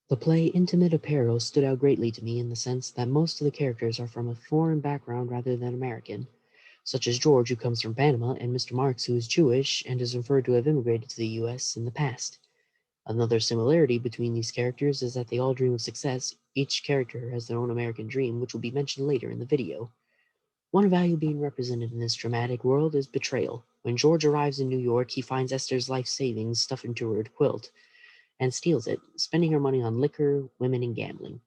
The play Intimate Apparel stood out greatly to me in the sense that most of the characters are from a foreign background rather than American, such as George, who comes from Panama, and Mr. Marks, who is Jewish and is inferred to have immigrated to the US in the past. Another similarity between these characters is that they all dream of success. Each character has their own American dream, which will be mentioned later in the video. One value being represented in this dramatic world is betrayal. When George arrives in New York, he finds Esther's life savings stuffed into her quilt and steals it, spending her money on liquor, women, and gambling.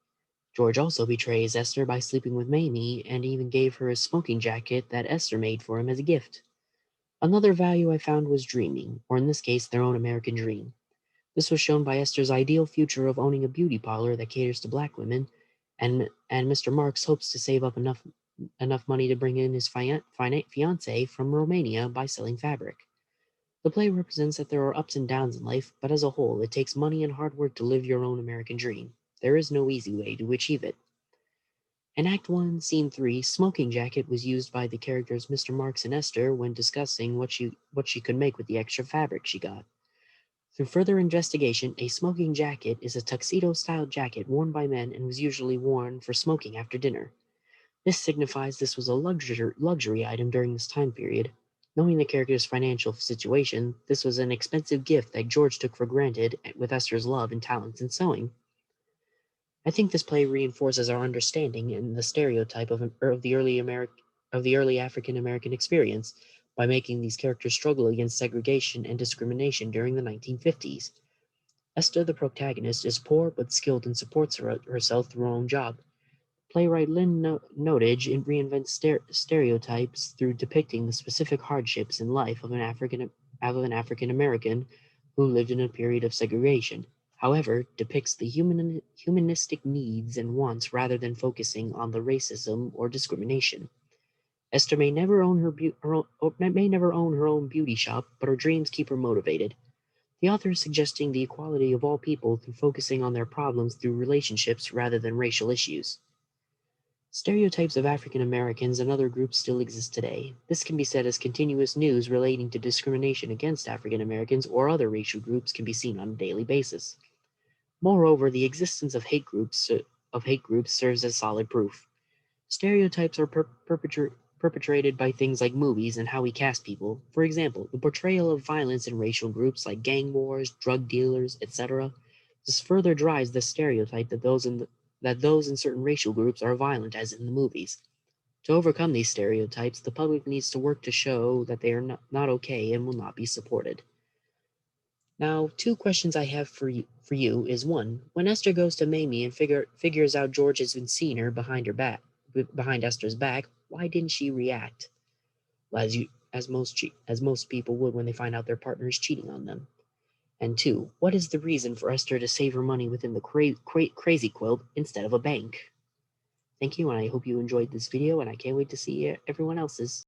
George also betrays Esther by sleeping with Mayme and even gave her a smoking jacket that Esther made for him as a gift. Another value I found was dreaming, or in this case, their own American dream. This was shown by Esther's ideal future of owning a beauty parlor that caters to black women, and Mr. Marks hopes to save up enough money to bring in his fiancee from Romania by selling fabric. The play represents that there are ups and downs in life, but as a whole, it takes money and hard work to live your own American dream. There is no easy way to achieve it. In Act 1, Scene 3, Smoking Jacket was used by the characters Mr. Marks and Esther when discussing what she could make with the extra fabric she got. Through further investigation, a smoking jacket is a tuxedo-style jacket worn by men and was usually worn for smoking after dinner. This signifies this was a luxury item during this time period. Knowing the character's financial situation, this was an expensive gift that George took for granted with Esther's love and talents in sewing. I think this play reinforces our understanding and the stereotype of the early African American experience by making these characters struggle against segregation and discrimination during the 1950s. Esther, the protagonist, is poor but skilled and supports herself through her own job. Playwright Lynn Nottage reinvents stereotypes through depicting the specific hardships in life of an African American who lived in a period of segregation. However, depicts the humanistic needs and wants rather than focusing on the racism or discrimination. Esther may never own may never own her own beauty shop, but her dreams keep her motivated. The author is suggesting the equality of all people through focusing on their problems through relationships rather than racial issues. Stereotypes of African Americans and other groups still exist today. This can be said as continuous news relating to discrimination against African Americans or other racial groups can be seen on a daily basis. Moreover, the existence of hate groups serves as solid proof. Stereotypes are perpetrated by things like movies and how we cast people. For example, the portrayal of violence in racial groups like gang wars, drug dealers, etc. This further drives the stereotype that those in certain racial groups are violent as in the movies. To overcome these stereotypes, the public needs to work to show that they are not okay and will not be supported. Now, two questions I have for you is one, when Esther goes to Mamie and figures out George has been seeing her behind Esther's back, why didn't she react? Well, as most people would when they find out their partner is cheating on them. And two, what is the reason for Esther to save her money within the Crazy Quilt instead of a bank? Thank you, and I hope you enjoyed this video, and I can't wait to see everyone else's.